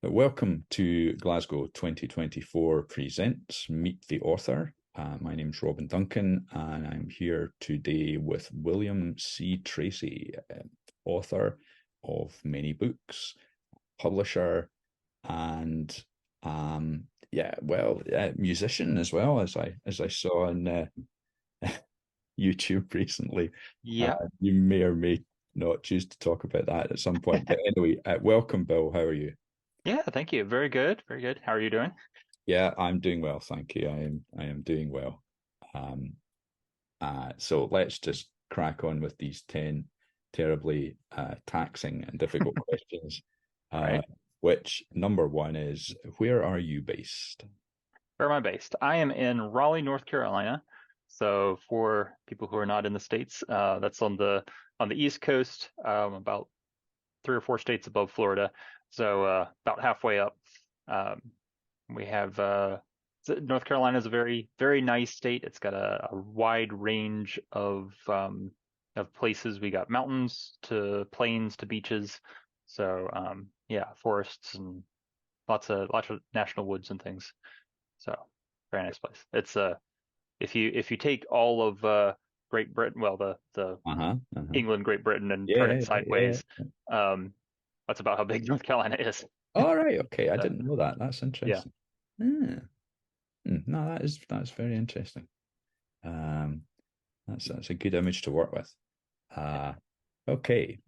Welcome to Glasgow 2024 Presents Meet the Author. My name's Robin Duncan, and I'm here today with William C. Tracy, author of many books, publisher, and musician as well, as I saw on YouTube recently. Yeah, You may or may not choose to talk about that at some point. But anyway, welcome, Bill. How are you? yeah, thank you. Very good, very good. How are you doing? Yeah, I'm doing well, thank you. I am doing well. Um, so let's just crack on with these 10 terribly taxing and difficult questions. All Uh, right. which number one is, where are you based? Where am I based? I am in Raleigh, North Carolina. So for people who are not in the States, that's on the East Coast, about 3 or 4 states above Florida. So about halfway up. Um, we have North Carolina is a very, very nice state. It's got a wide range of places. We got mountains to plains to beaches. So yeah, forests and lots of national woods and things. So very nice place. It's if you take all of Great Britain, well the Uh-huh, uh-huh. England, Great Britain, and turn Yeah, it yeah. sideways, um, that's about how big North Carolina is. All right, okay. I So, didn't know that. That's yeah. interesting. Hmm. No, that's very interesting. Um, that's a good image to work with. Uh, okay.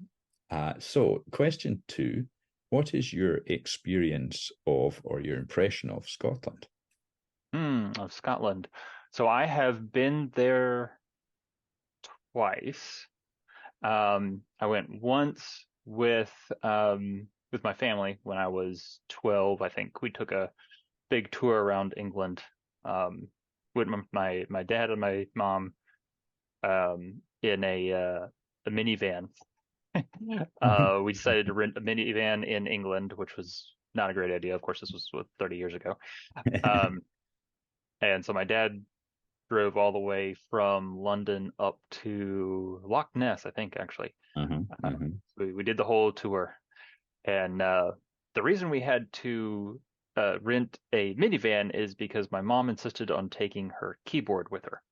So question two, what is your experience of or your impression of Scotland? Of Scotland. So I have been there twice. I went once with my family when I was 12. I think we took a big tour around England. With my dad and my mom in a minivan. We decided to rent a minivan in England, which was not a great idea. Of course, this was 30 years ago. Um, and so my dad drove all the way from London up to Loch Ness, I think, actually. Uh-huh, uh-huh. We did the whole tour. And the reason we had to rent a minivan is because my mom insisted on taking her keyboard with her.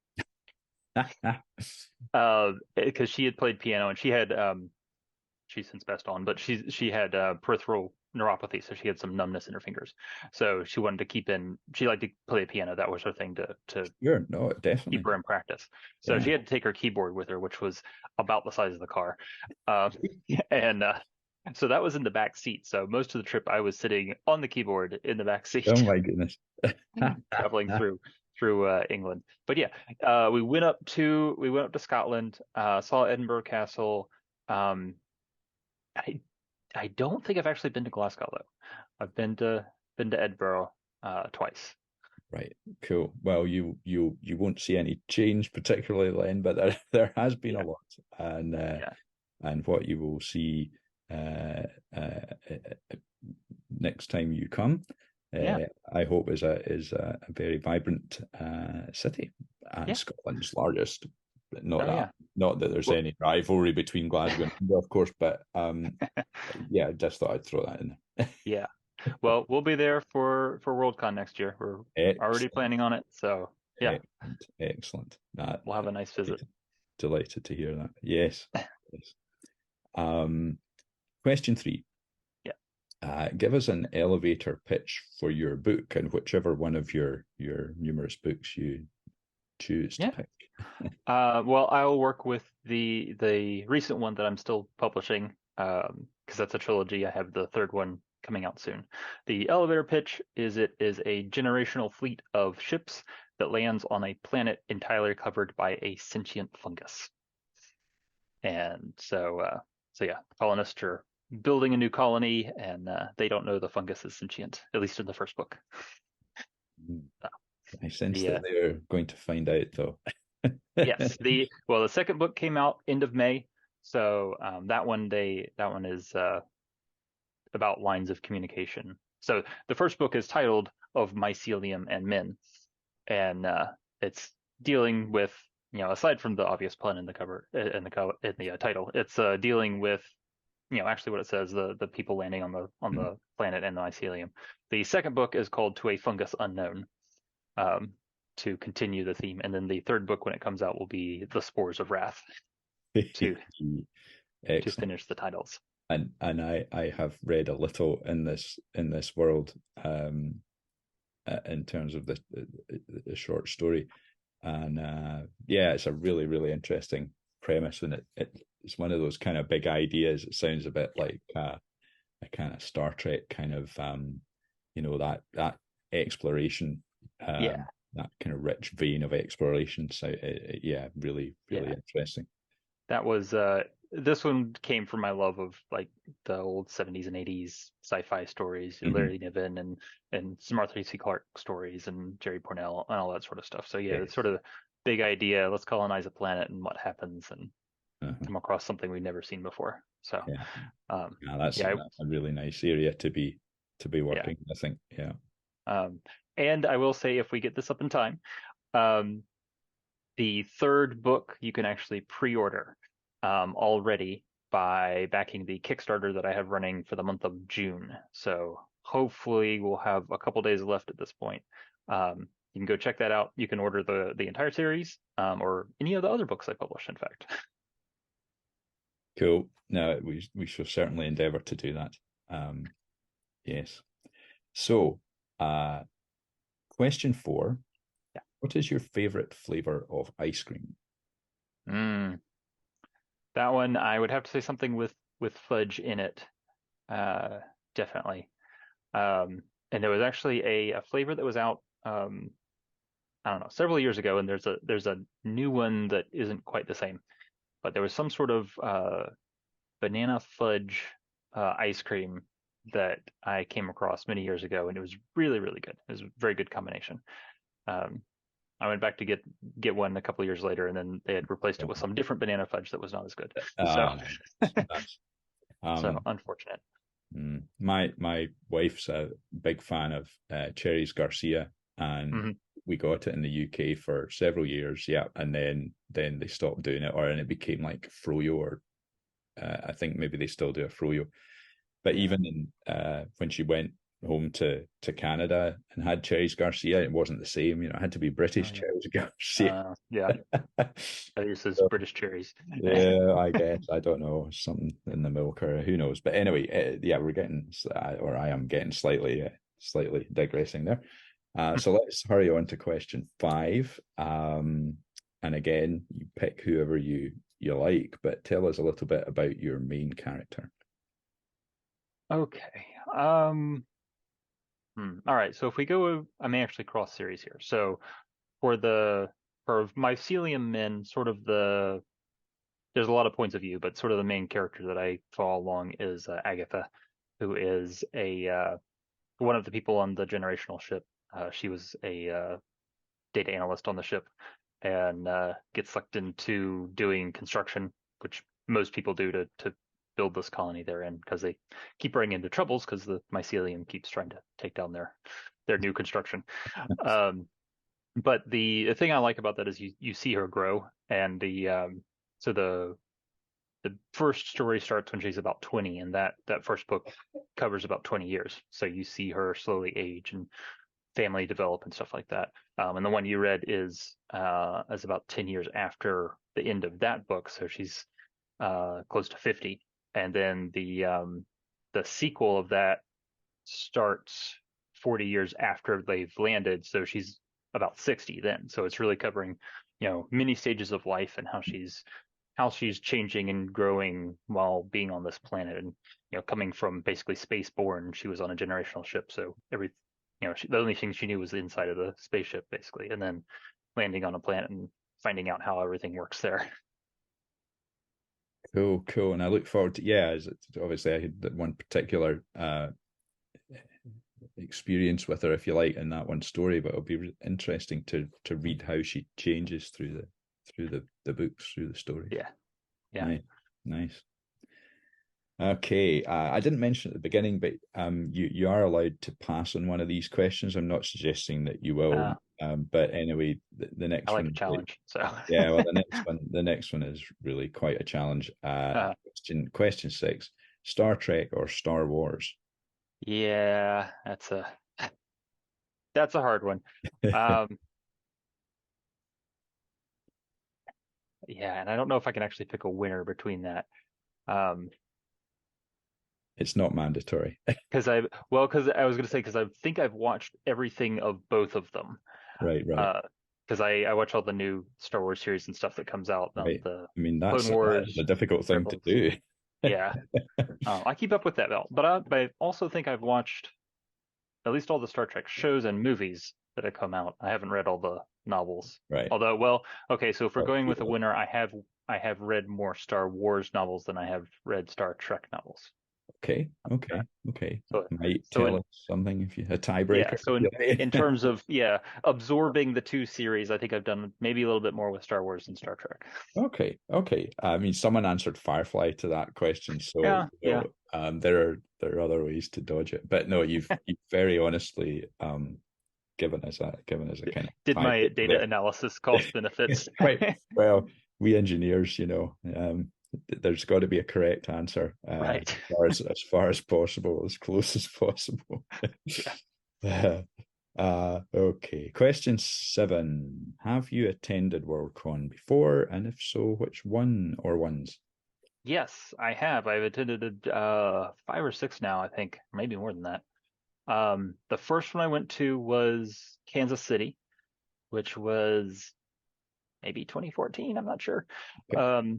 Because she had played piano and she's since passed on, but she had peripheral neuropathy, so she had some numbness in her fingers. So she wanted to she liked to play the piano. That was her thing to Sure, no, keep definitely. her in practice. So Yeah. she had to take her keyboard with her, which was about the size of the car. Um, and so that was in the back seat. So most of the trip I was sitting on the keyboard in the back Oh seat, my goodness. traveling through England. But yeah, we went up to Scotland, saw Edinburgh Castle. Um, I I don't think I've actually been to Glasgow though. I've been to Edinburgh twice. Right, cool. Well, you won't see any change particularly then, but there has been a Yeah, lot, and yeah, what you will see uh, next time you come, yeah, I hope is a very vibrant city and yeah. Scotland's largest. But not Oh that yeah. not that there's Well, any rivalry between Glasgow and Edinburgh, of course, but yeah, just thought I'd throw that in yeah. Well, we'll be there for Worldcon next year. We're there. already Excellent, planning on it. So yeah, excellent, excellent. we'll have a nice visit. Delighted to hear that. Yes, yes. Um, question three. Yeah. Give us an elevator pitch for your book and whichever one of your numerous books you choose to Yeah. pick. Well, I'll work with the recent one that I'm still publishing, because that's a trilogy. I have the third one coming out soon. The elevator pitch is it is a generational fleet of ships that lands on a planet entirely covered by a sentient fungus. And so yeah, the colonists are building a new colony, and they don't know the fungus is sentient, at least in the first book. Uh, I sense the that they're going to find out though. Yes, the second book came out end of May, so that one is about lines of communication. So the first book is titled Of Mycelium and Men, and it's dealing with, aside from the obvious pun in the cover in the title, it's dealing with actually what it says, the people landing on the planet and the mycelium. The second book is called To a Fungus Unknown, um, to continue the theme, and then the third book when it comes out will be The Spores of Wrath to Excellent. finish the titles. And I have read a little in this world, in terms of the short story, and yeah, it's a really really interesting premise, and it's one of those kind of big ideas. It sounds a bit like a kind of Star Trek kind of, that exploration, Yeah, that kind of rich vein of exploration. So yeah, really really yeah. interesting. That was this one came from my love of like the old 70s and 80s sci-fi stories, Mm-hmm. Larry Niven and some Arthur C. Clarke stories and Jerry Pournelle and all that sort of stuff. So yeah, it's Yes. sort of big idea. Let's colonize a planet and what happens and Uh-huh. come across something we've never seen before. So Yeah. um, Yeah, that's yeah, a really nice area to be yeah. working, I think. Yeah. Um, and I will say if we get this up in time, um, the third book you can actually pre-order already by backing the Kickstarter that I have running for the month of June. So hopefully we'll have a couple days left at this point. You can go check that out. You can order the entire series, or any of the other books I published, in fact. Cool. No, we shall certainly endeavor to do that. Yes. So, question 4. Yeah. What is your favorite flavor of ice cream? Mm, that one I would have to say something with fudge in it. Uh, Definitely. And there was actually a flavor that was out, I don't know, several years ago, and there's a new one that isn't quite the same. But there was some sort of banana fudge ice cream that I came across many years ago, and it was really really good. It was a very good combination. Um, I went back to get one a couple of years later, and then they had replaced it with some different banana fudge that was not as good. So That's, so um, unfortunate. my wife's a big fan of Cherries Garcia, and Hmm. we got it in the UK for several years. Yeah, and then they stopped doing it, and it became like Froyo, or I think maybe they still do a Froyo. But Yeah. even when she went home to Canada and had Cherries Garcia, it wasn't the same. It had to be Oh British yeah. Cherries Garcia. Yeah. This is So, British cherries. yeah, I guess I don't know, something in the milk, or who knows. But anyway, yeah, we're getting, or I am getting slightly digressing there. So let's hurry on to question 5. And again, you pick whoever you like, but tell us a little bit about your main character. Okay. All right. So if we go, I may actually cross series here. So for for mycelium men, sort of there's a lot of points of view, but sort of the main character that I follow along is Agatha, who is a one of the people on the generational ship. She was a data analyst on the ship and gets sucked into doing construction, which most people do to build this colony they're in because they keep running into troubles because the mycelium keeps trying to take down their new construction. Um, but the thing I like about that is you see her grow, and so the first story starts when she's about 20, and that first book covers about 20 years. So you see her slowly age and family develop and stuff like that. And the one you read is about 10 years after the end of that book, so she's close to 50. And then the sequel of that starts 40 years after they've landed, so she's about 60 then. So it's really covering, many stages of life and how she's changing and growing while being on this planet, and coming from basically space born, she was on a generational ship, so the only thing she knew was the inside of the spaceship basically, and then landing on a planet and finding out how everything works there. Cool, cool. And I look forward to, yeah, obviously I had that one particular experience with her, if you like, in that one story, but it'll be interesting to read how she changes through the books, through the stories. Yeah, yeah. Nice, nice. Okay, I didn't mention at the beginning, but you are allowed to pass on one of these questions. I'm not suggesting that you will, uh, but anyway, the I next like a one, challenge, so yeah, well, the next one is really quite a challenge. uh, Question 6: Star Trek or Star Wars? Yeah, that's a hard one. Um, yeah, and I don't know if I can actually pick a winner between that. Um, It's not mandatory. because I was gonna say because I think I've watched everything of both of them. Right, right, Because I watch all the new Star Wars series and stuff that comes out, right. the I mean, Clone that is Wars, a difficult thing to Rebels. do. Yeah, I keep up with that, but I also think I've watched at least all the Star Trek shows and movies that have come out. I haven't read all the novels. Right. Although, well, okay, so if we're Well, going with a winner, I have read more Star Wars novels than I have read Star Trek novels. okay, okay, okay. So Might so tell in us something if you a yeah, tiebreaker. so in terms of absorbing the two series, I think I've done maybe a little bit more with Star Wars than Star Trek. Okay, okay. I mean, someone answered Firefly to that question, so Yeah, yeah. there are other ways to dodge it. But no, you've very honestly given us a kind of Did my tiebreaker data there. analysis cost benefits? Quite well. We engineers, there's got to be a correct answer, Right. as far as possible, as close as possible. Yeah. Okay. Question 7. Have you attended Worldcon before? And if so, which one or ones? Yes, I have. I've attended five or six now, I think, maybe more than that. The first one I went to was Kansas City, which was maybe 2014. I'm not sure. Okay.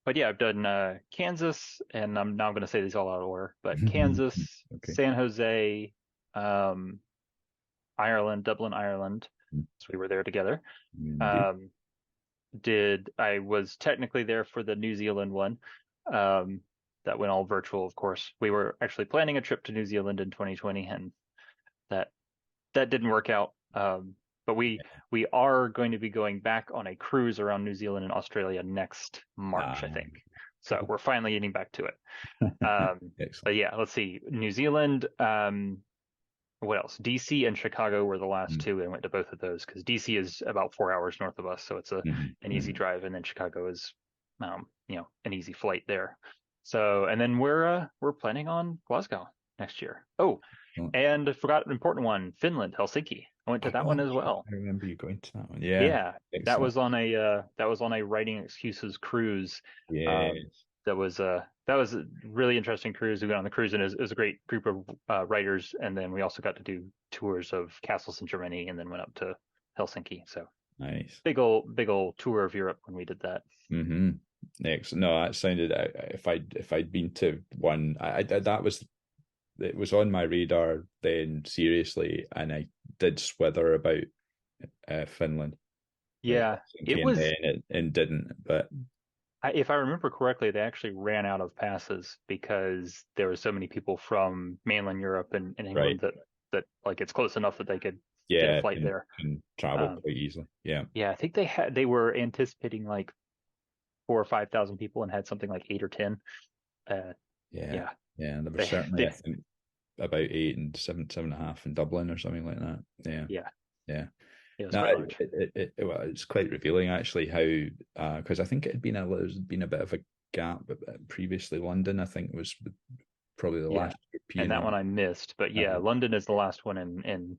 But yeah, I've done Kansas, and I'm now going to say these all out of order. But Kansas, Okay. San Jose, um, Ireland, Dublin, Ireland. So we were there together. Indeed. Um, I was technically there for the New Zealand one. That went all virtual, of course. We were actually planning a trip to New Zealand in 2020, and that that didn't work out. But we are going to be going back on a cruise around New Zealand and Australia next March, I think. So Cool. we're finally getting back to it. But Excellent. yeah, let's see. New Zealand, what else? DC and Chicago were the last two, and I went to both of those because DC is about 4 hours north of us, so it's an easy Mhm. drive, and then Chicago is, an easy flight there. So, and then we're planning on Glasgow next year. Oh, Excellent. and I forgot an important one, Finland, Helsinki. I went to that one Oh, as well. I remember you going to that one. Yeah. Yeah, Excellent. that was on a writing excuses cruise. Um, Yes. that was a really interesting cruise. We went on the cruise and it was a great group of writers, and then we also got to do tours of castles in Germany, and then went up to Helsinki. So Nice. big old tour of Europe when we did that. Mm-hmm. Excellent. No, that sounded. If I'd been to one, that was it was on my radar then seriously, and I did swither about Finland, Yeah, it and was. then it and didn't. But If I remember correctly, they actually ran out of passes because there were so many people from mainland Europe and right, England that like it's close enough that they could get a yeah, flight there. can travel Um, quite easily. Yeah, yeah, I think they were anticipating like 4 or 5 thousand people and had something like 8 or 10. Uh, yeah, yeah, yeah. And there was they certainly, I they think, about 8 and 7.5 in Dublin or something like that. Yeah, yeah, yeah. it was No, quite large. well, it's quite revealing actually how because I think it had been there's been a bit of a gap previously. London, I think, was probably the Yeah, last and European that one. one I missed, but yeah, Uh, London is the last one in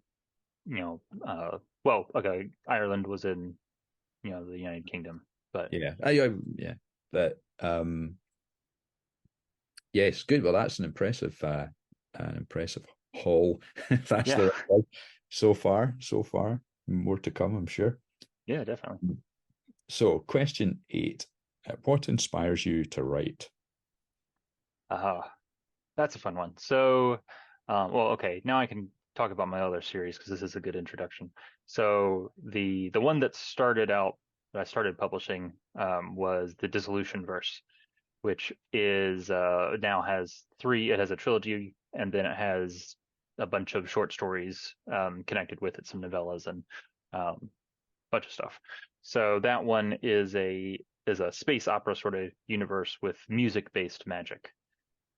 well, okay, Ireland was in the United Kingdom, but yeah, yeah, but yes, good. Well, that's an impressive haul. If that's yeah, the right word. So far, so far. More to come, I'm sure. yeah, definitely. So, question 8. What inspires you to write? Uh, that's a fun one. So, well, okay, now I can talk about my other series because this is a good introduction. So the one that started out that I started publishing was the Dissolutionverse, which is now has three. It has a trilogy, and then it has a bunch of short stories connected with it, some novellas and um, bunch of stuff. So that one is a space opera sort of universe with music based magic,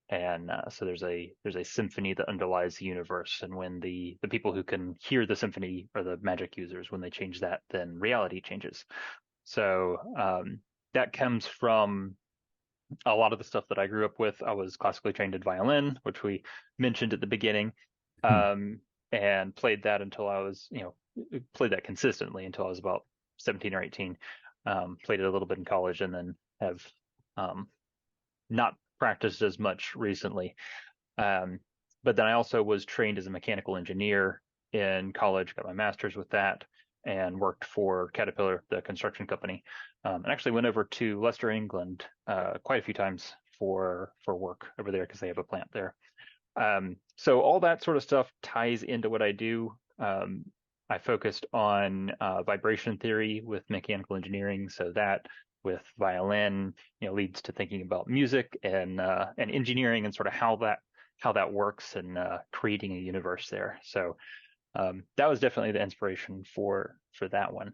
and so there's a symphony that underlies the universe, and when the people who can hear the symphony are the magic users, when they change that, then reality changes. So that comes from a lot of the stuff that I grew up with, I was classically trained in violin, which we mentioned at the beginning, Hmm. um, and played that until I was, played that consistently until I was about 17 or 18. Played it a little bit in college, and then have um, not practiced as much recently. Um, but then I also was trained as a mechanical engineer in college, got my master's with that, and worked for Caterpillar, the construction company. And actually went over to Leicester, England, quite a few times for work over there because they have a plant there. So all that sort of stuff ties into what I do. I focused on vibration theory with mechanical engineering, so that with violin, leads to thinking about music and engineering and sort of how that works and creating a universe there. So that was definitely the inspiration for that one.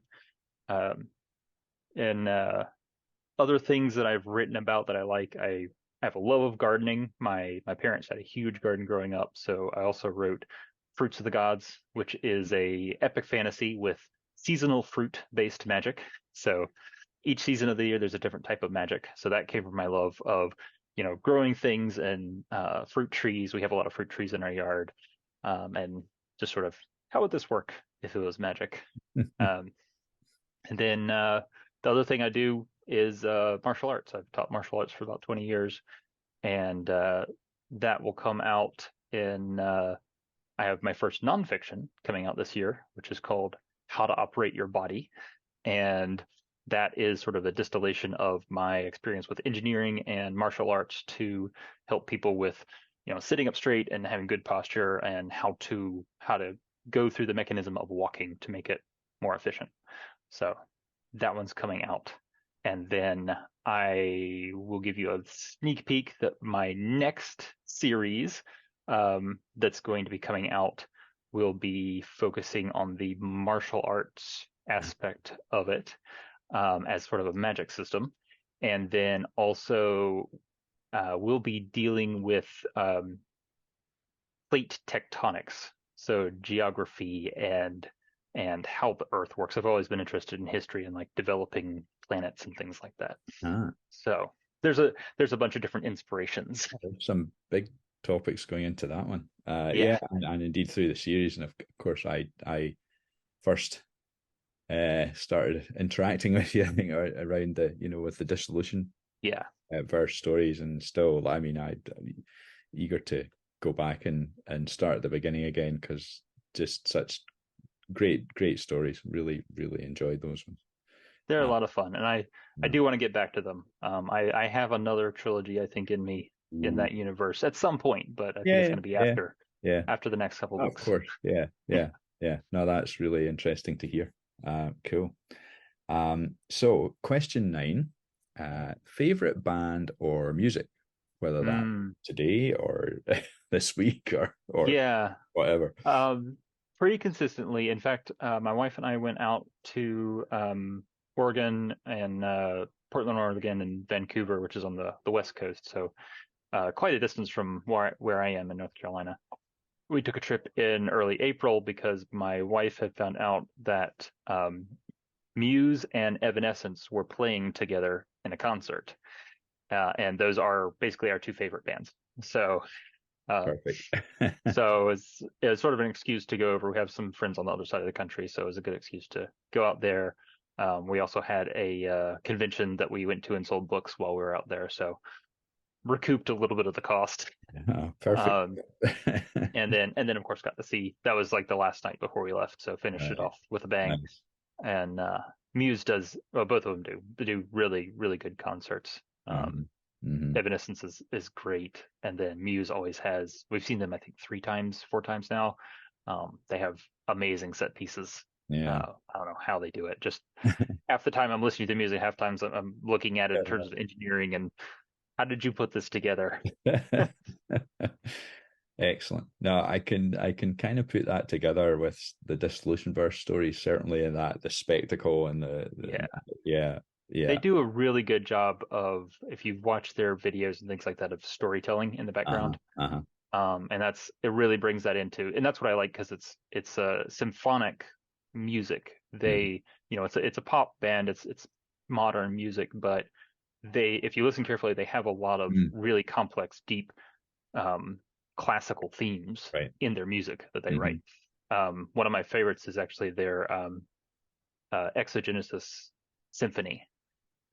Um, and Other things that I've written about that I like, I have a love of gardening. My parents had a huge garden growing up, so I also wrote Fruits of the Gods, which is a epic fantasy with seasonal fruit based magic. So each season of the year there's a different type of magic. So that came from my love of growing things and fruit trees. We have a lot of fruit trees in our yard, and just sort of how would this work if it was magic? Um, and then The other thing I do is martial arts. I've taught martial arts for about 20 years, and that will come out in. I have my first nonfiction coming out this year, which is called How to Operate Your Body, and that is sort of a distillation of my experience with engineering and martial arts to help people with, sitting up straight and having good posture and how to go through the mechanism of walking to make it more efficient. So that one's coming out. And then I will give you a sneak peek that my next series that's going to be coming out will be focusing on the martial arts aspect of it as sort of a magic system. And then also we'll be dealing with plate tectonics, so geography and how the Earth works. I've always been interested in history and like developing planets and things like that. Ah, So there's a bunch of different inspirations. there's some big topics going into that one. Yeah, Yeah, and indeed through the series, and of course, I first started interacting with you, I think, around the with the dissolution yeah. verse stories, and still, I mean, I'm eager to go back and start at the beginning again because just such great stories. Really enjoyed those ones. They're a Uh, lot of fun, and I do want to get back to them. I have another trilogy I think in me in that universe at some point, but I think it's yeah, going to be yeah, yeah. after the next couple Of books. course, yeah. No, that's really interesting to hear. Cool. So question 9, favorite band or music, whether that Mm, today or this week or yeah. whatever. Um, Pretty consistently. In fact, my wife and I went out to Oregon and Portland, Oregon, and Vancouver, which is on the West Coast. So quite a distance from where I am in North Carolina. We took a trip in early April because my wife had found out that Muse and Evanescence were playing together in a concert, and those are basically our two favorite bands. So uh, Perfect. it's sort of an excuse to go over. We have some friends on the other side of the country, so it was a good excuse to go out there. We also had a convention that we went to and sold books while we were out there, so recouped a little bit of the cost. Perfect. Um, and then of course got to see that was like the last night before we left, so finished it Nice, off with a bang. nice. And Muse does, well, both of them do really really good concerts. Mm-hmm. Mm-hmm. Evanescence is great, and then Muse always has. We've seen them I think 3 times, 4 times now. They have amazing set pieces. Yeah. I don't know how they do it. Just half the time I'm listening to music, half times I'm looking at it in terms of engineering and how did you put this together? Excellent. No, I can kind of put that together with the Dissolutionverse stories, certainly in that the spectacle and Yeah, yeah, they yeah. do a really good job of, if you've watched their videos and things like that, of storytelling in the Uh-huh. background. Uh-huh. And it really brings that into, and that's what I like because it's a symphonic music. Mm-hmm. It's a pop band, it's modern music, but if you listen carefully, they have a lot of Mm. really complex, deep classical themes Right. in their music that they Hmm. write. One of my favorites is actually their Exogenesis Symphony.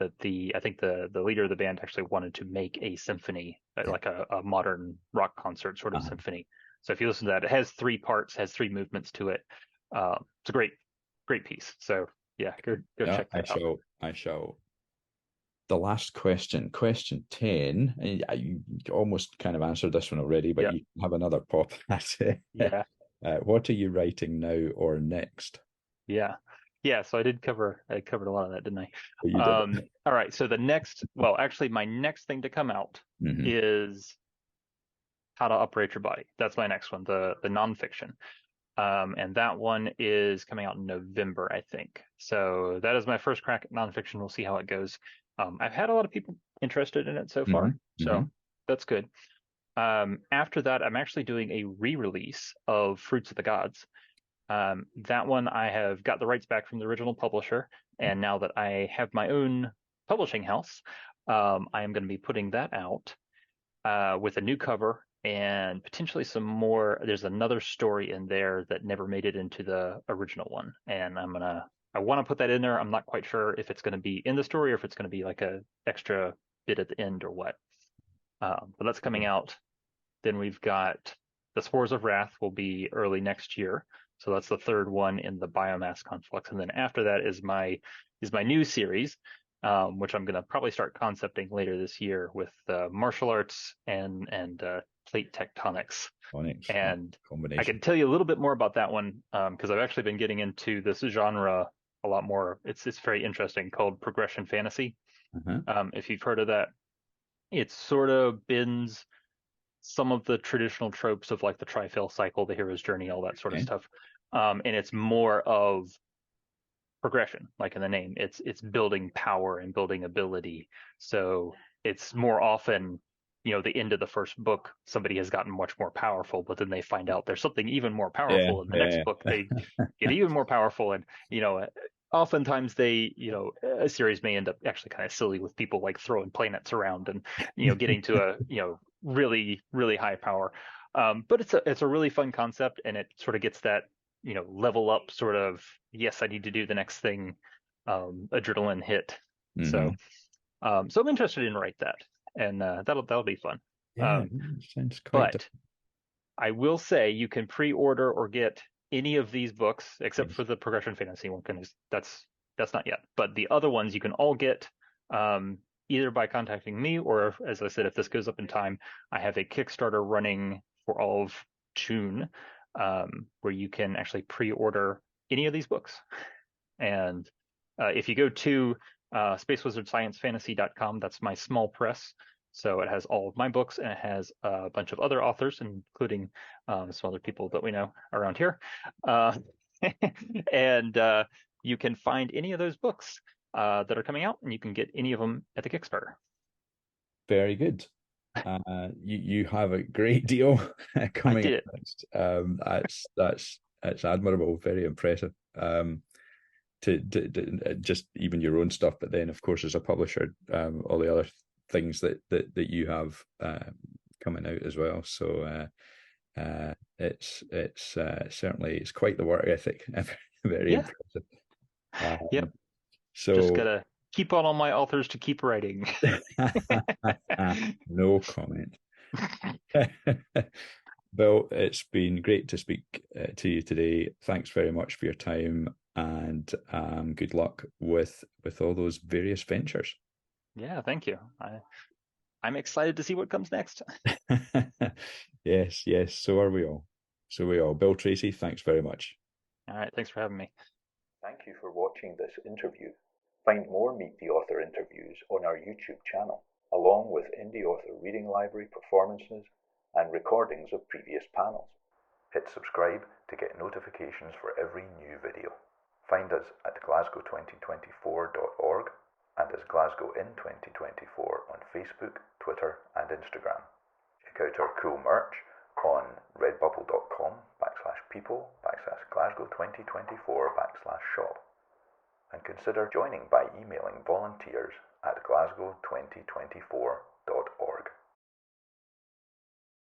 That I think the leader of the band actually wanted to make a symphony, like a modern rock concert sort of Uh-huh. symphony. So if you listen to that, it has three parts, has three movements to it. It's a great piece. So yeah, go Yeah, check that out. I shall. The last question, question 10. You almost kind of answered this one already, but Yeah, you have another pop at it. yeah, What are you writing now or next? yeah, yeah. So I covered a lot of that, didn't I? You did. All right. So well, actually, my next thing to come out Hmm. is How to Operate Your Body. That's my next one, the nonfiction. And that one is coming out in November, I think. So that is my first crack at nonfiction. We'll see how it goes. I've had a lot of people interested in it so Hmm. far, Hmm. so that's good. After that, I'm actually doing a re-release of Fruits of the Gods. That one I have got the rights back from the original publisher, and now that I have my own publishing house, I am going to be putting that out with a new cover and potentially some more. There's another story in there that never made it into the original one, and I want to put that in there. I'm not quite sure if it's going to be in the story or if it's going to be like a extra bit at the end or what. But that's coming out. Then we've got The Spores of Wrath will be early next year. So that's the third one in the biomass conflux. And then after that is my new series, which I'm going to probably start concepting later this year with martial arts and plate tectonics. Onyx And I combination. can tell you a little bit more about that one because I've actually been getting into this genre a lot more. It's very interesting, called progression fantasy. Uh-huh. If you've heard of that, it sort of bends some of the traditional tropes of like the trifill cycle, the hero's journey, all that sort of Okay. stuff. And it's more of progression, like in the name. It's building power and building ability. So it's more often, the end of the first book, somebody has gotten much more powerful, but then they find out there's something even more Yeah, powerful in the next yeah, book. They get even more powerful, and oftentimes a series may end up actually kind of silly with people like throwing planets around and getting to a really really high power. But it's a really fun concept, and it sort of gets that level up sort of, yes, I need to do the next thing, adrenaline hit. yeah. So, Hmm. so I'm interested in write that, and that'll be fun. Yeah, Um, sounds quite but I will say you can pre-order or get any of these books except yes. for the progression fantasy one, because that's not yet. But the other ones you can all get either by contacting me, or as I said, if this goes up in time, I have a Kickstarter running for all of June, where you can actually pre-order any of these books. And if you go to spacewizardsciencefantasy.com, that's my small press. So it has all of my books, and it has a bunch of other authors, including some other people that we know around here. Uh, and you can find any of those books that are coming out, and you can get any of them at the Kickstarter. Very good. You have a great deal I coming up did it. next. That's admirable, very impressive. To just even your own stuff, but then of course as a publisher, all the other things that you have coming out as well. So it's certainly it's quite the work ethic. Very Yeah. impressive. Um, Yep. Just so gotta keep on all my authors to keep writing. no comment. Bill, it's been great to speak to you today. Thanks very much for your time, and good luck with all those various ventures. Yeah, thank you. I'm excited to see what comes next. Yes, yes, so are we all. So we all. Bill Tracy, thanks very much. All right, thanks for having me. Thank you for watching this interview. Find more Meet the Author interviews on our YouTube channel, along with Indie Author Reading Library performances and recordings of previous panels. Hit subscribe to get notifications for every new video. Find us at glasgow2024.org and as Glasgow in 2024 on Facebook, Twitter and Instagram. Check out our cool merch on redbubble.com/people/Glasgow2024/shop, and consider joining by emailing volunteers at Glasgow 2024.